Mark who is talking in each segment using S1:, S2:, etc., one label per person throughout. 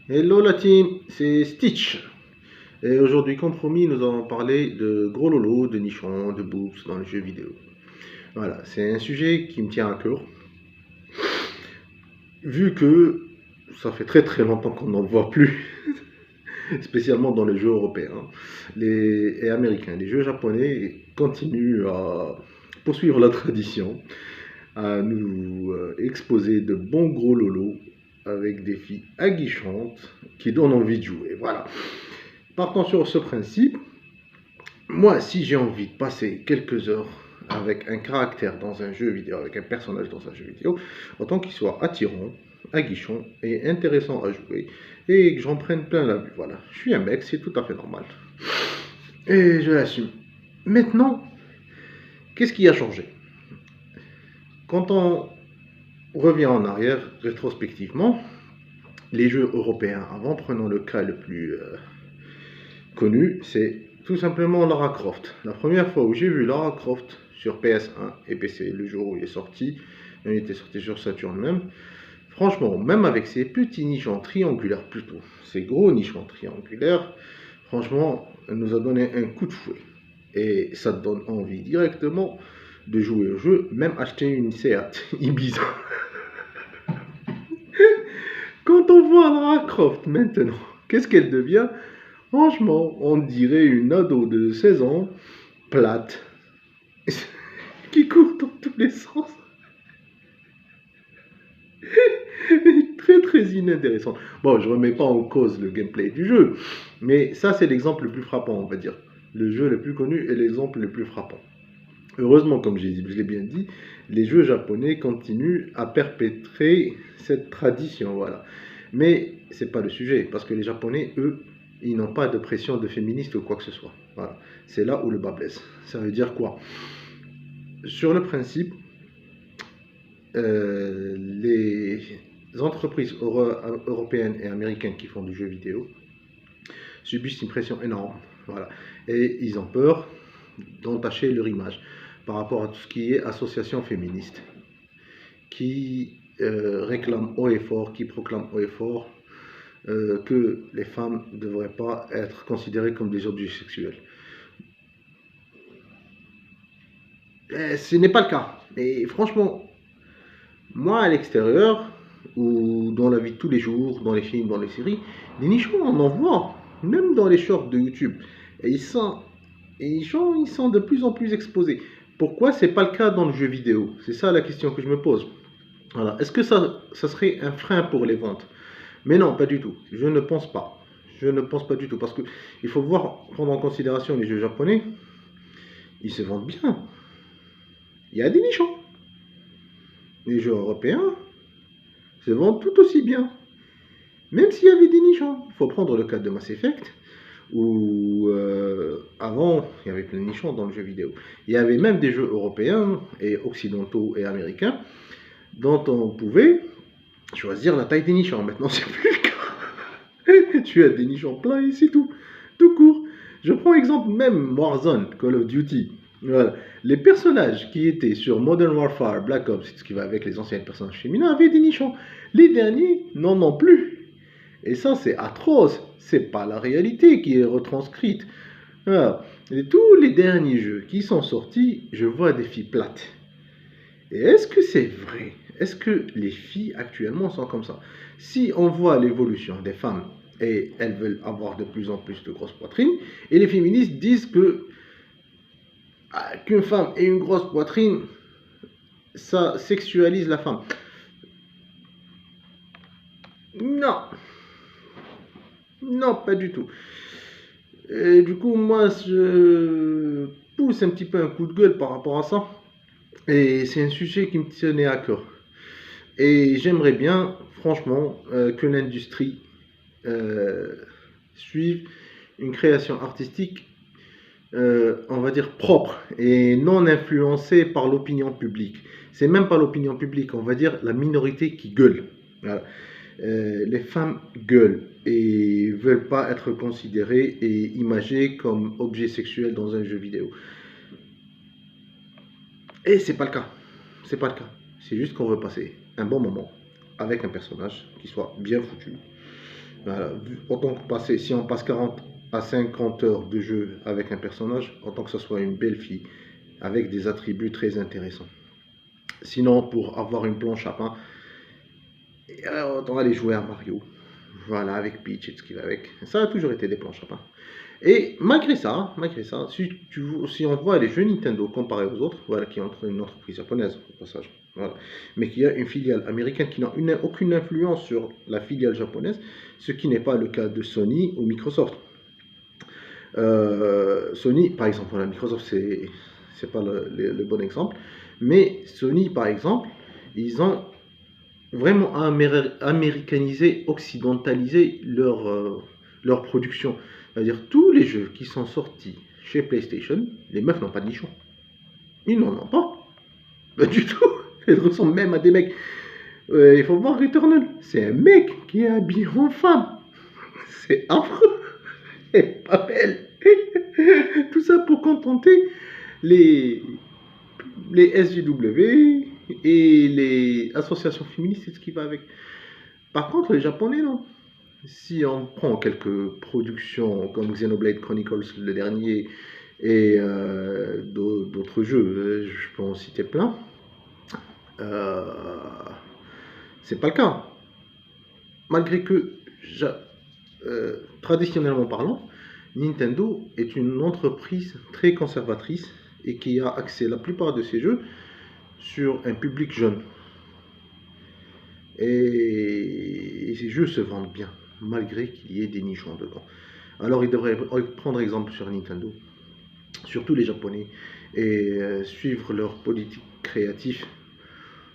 S1: Hello la team, c'est Stitch. Et aujourd'hui, comme promis, nous allons parler de gros lolo, de nichons, de boobs dans les jeux vidéo. Voilà, c'est un sujet qui me tient à cœur. Vu que ça fait très longtemps qu'on n'en voit plus, spécialement dans les jeux européens et américains. Les jeux japonais continuent à poursuivre la tradition, à nous exposer de bons gros lolos avec des filles aguichantes qui donnent envie de jouer. Voilà. Partant sur ce principe, moi, si j'ai envie de passer quelques heures avec un caractère dans un jeu vidéo, avec un personnage dans un jeu vidéo, autant qu'il soit attirant, aguichant et intéressant à jouer, et que j'en prenne plein la vue. Voilà, je suis un mec, c'est tout à fait normal. Et je l'assume. Maintenant, qu'est-ce qui a changé? Quand on revient en arrière, rétrospectivement, les jeux européens avant, prenons le cas le plus connu, c'est tout simplement Lara Croft. La première fois où j'ai vu Lara Croft sur PS1 et PC, le jour où il est sorti, il était sorti sur Saturn même, franchement, même avec ces petits nichons triangulaires plutôt, ces gros nichons triangulaires, franchement, elle nous a donné un coup de fouet. Et ça te donne envie directement de jouer au jeu, même acheter une Seat Ibiza. Quand on voit Lara Croft maintenant, qu'est-ce qu'elle devient? Franchement, on dirait une ado de 16 ans, plate, qui court dans tous les sens. Très inintéressant. Bon, je remets pas en cause le gameplay du jeu, mais ça c'est l'exemple le plus frappant, on va dire. Le jeu le plus connu est l'exemple le plus frappant. Heureusement, comme je l'ai bien dit, les jeux japonais continuent à perpétrer cette tradition, voilà. Mais c'est pas le sujet, parce que les Japonais, eux, ils n'ont pas de pression de féministe ou quoi que ce soit. Voilà. C'est là où le bas blesse. Ça veut dire quoi? Sur le principe, les entreprises européennes et américaines qui font du jeu vidéo subissent une pression énorme. Voilà. Et ils ont peur d'entacher leur image par rapport à tout ce qui est association féministe, qui réclament haut et fort, qui proclament haut et fort que les femmes ne devraient pas être considérées comme des objets sexuels. Ce n'est pas le cas. Et franchement, moi à l'extérieur, ou dans la vie de tous les jours, dans les films, dans les séries, des nichons, on en voit, même dans les shorts de YouTube. Et les nichons, ils sont de plus en plus exposés. Pourquoi c'est pas le cas dans le jeu vidéo? C'est ça la question que je me pose. Voilà. Est-ce que ça serait un frein pour les ventes? Mais non, pas du tout. Je ne pense pas. Je ne pense pas du tout. Parce qu'il faut prendre en considération les jeux japonais. Ils se vendent bien. Il y a des nichons. Les jeux européens se vendent tout aussi bien. Même s'il y avait des nichons. Il faut prendre le cas de Mass Effect, où avant, il y avait plein de nichons dans le jeu vidéo. Il y avait même des jeux européens et occidentaux et américains dont on pouvait choisir la taille des nichons. Maintenant, c'est plus le cas. Tu as des nichons pleins et c'est tout. Tout court. Je prends exemple même Warzone, Call of Duty. Voilà. Les personnages qui étaient sur Modern Warfare, Black Ops, ce qui va avec les anciens personnages féminins, avaient des nichons. Les derniers n'en ont plus. Et ça, c'est atroce. C'est pas la réalité qui est retranscrite. Voilà. Et tous les derniers jeux qui sont sortis, je vois des filles plates. Et est-ce que c'est vrai? Est-ce que les filles actuellement sont comme ça? Si on voit l'évolution des femmes et elles veulent avoir de plus en plus de grosses poitrines, et les féministes disent que qu'une femme ait une grosse poitrine, ça sexualise la femme. Non, non, pas du tout. Et du coup, moi, je pousse un petit peu un coup de gueule par rapport à ça. Et c'est un sujet qui me tenait à cœur. Et j'aimerais bien, franchement, que l'industrie suive une création artistique, on va dire, propre et non influencée par l'opinion publique. C'est même pas l'opinion publique, on va dire la minorité qui gueule. Voilà. Les femmes gueulent et veulent pas être considérées et imagées comme objets sexuels dans un jeu vidéo. Et c'est pas le cas. C'est pas le cas. C'est juste qu'on veut passer un bon moment avec un personnage qui soit bien foutu, Voilà, autant que passer, si on passe 40 à 50 heures de jeu avec un personnage, autant que ce soit une belle fille, avec des attributs très intéressants. Sinon, pour avoir une planche à pain, autant aller jouer à Mario. Voilà, avec Peach et ce qui va avec. Ça a toujours été des planches à pain. Et malgré ça, si on voit les jeux Nintendo comparés aux autres, voilà, qui ont une entreprise japonaise, au passage, voilà, mais qui a une filiale américaine qui n'a aucune influence sur la filiale japonaise, ce qui n'est pas le cas de Sony ou Microsoft. Sony, par exemple, voilà, Microsoft, c'est pas le bon exemple, mais Sony, par exemple, ils ont vraiment américanisé, occidentalisé leur production. C'est-à-dire tous les jeux qui sont sortis chez PlayStation, les meufs n'ont pas de nichon. Ils n'en ont pas. Pas du tout. Elles ressemblent même à des mecs. Il faut voir Returnal. C'est un mec qui est habillé en femme. C'est affreux. Elle est pas belle. Tout ça pour contenter les, les SJW et les associations féministes, c'est ce qui va avec. Par contre, les Japonais, non. Si on prend quelques productions comme Xenoblade Chronicles, le dernier, et d'autres jeux, je peux en citer plein, euh, c'est pas le cas. Malgré que, traditionnellement parlant, Nintendo est une entreprise très conservatrice et qui a axé la plupart de ses jeux sur un public jeune. Et ces jeux se vendent bien, malgré qu'il y ait des nichons dedans. Alors ils devraient prendre exemple sur Nintendo, surtout les Japonais, et suivre leur politique créative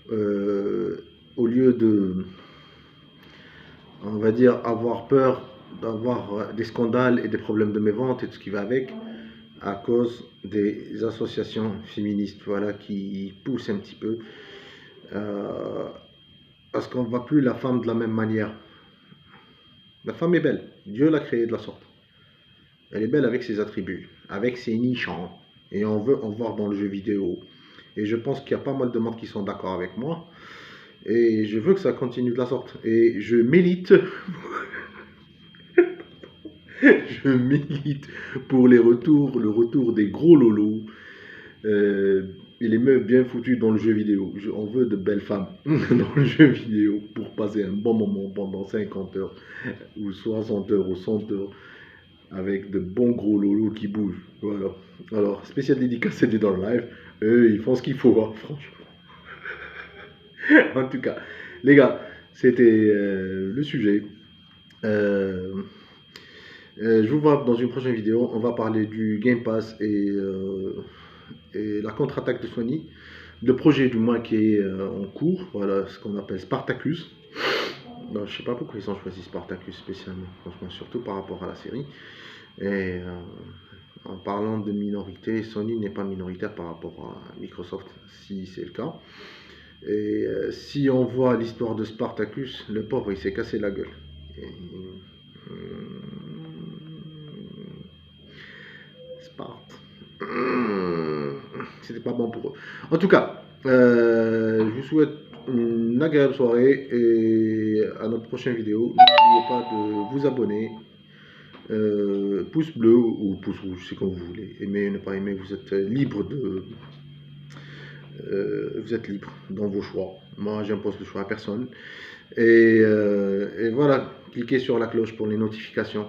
S1: au lieu de, on va dire, avoir peur d'avoir des scandales et des problèmes de mévente et tout ce qui va avec, à cause des associations féministes, voilà, qui poussent un petit peu. Parce qu'on ne voit plus la femme de la même manière. La femme est belle. Dieu l'a créée de la sorte. Elle est belle avec ses attributs, avec ses nichons. Et on veut en voir dans le jeu vidéo. Et je pense qu'il y a pas mal de monde qui sont d'accord avec moi. Et je veux que ça continue de la sorte. Et je milite. Je milite pour le retour des gros lolos. Et les meufs bien foutues dans le jeu vidéo. On veut de belles femmes dans le jeu vidéo pour passer un bon moment pendant 50 heures ou 60 heures ou 100 heures avec de bons gros lolos qui bougent. Voilà. Alors, spécial dédicace des dans le live. Eux, ils font ce qu'il faut, hein, franchement. En tout cas, les gars, c'était le sujet. Je vous vois dans une prochaine vidéo. On va parler du Game Pass et la contre-attaque de Sony, le projet du moins qui est en cours, voilà ce qu'on appelle Spartacus. Non, je sais pas pourquoi ils ont choisi Spartacus spécialement, franchement, surtout par rapport à la série. Et en parlant de minorité, Sony n'est pas minoritaire par rapport à Microsoft, si c'est le cas. Et si on voit l'histoire de Spartacus, le pauvre il s'est cassé la gueule. Sparte. C'était pas bon pour eux. En tout cas, je vous souhaite une agréable soirée et à notre prochaine vidéo. N'oubliez pas de vous abonner. Pouce bleu ou pouce rouge, c'est comme vous voulez. Aimer, ne pas aimer, vous êtes libre vous êtes libre dans vos choix. Moi, j'impose le choix à personne. Et voilà, cliquez sur la cloche pour les notifications,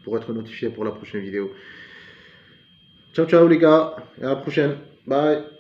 S1: pour être notifié pour la prochaine vidéo. Ciao, ciao les gars, et à la prochaine. Bye.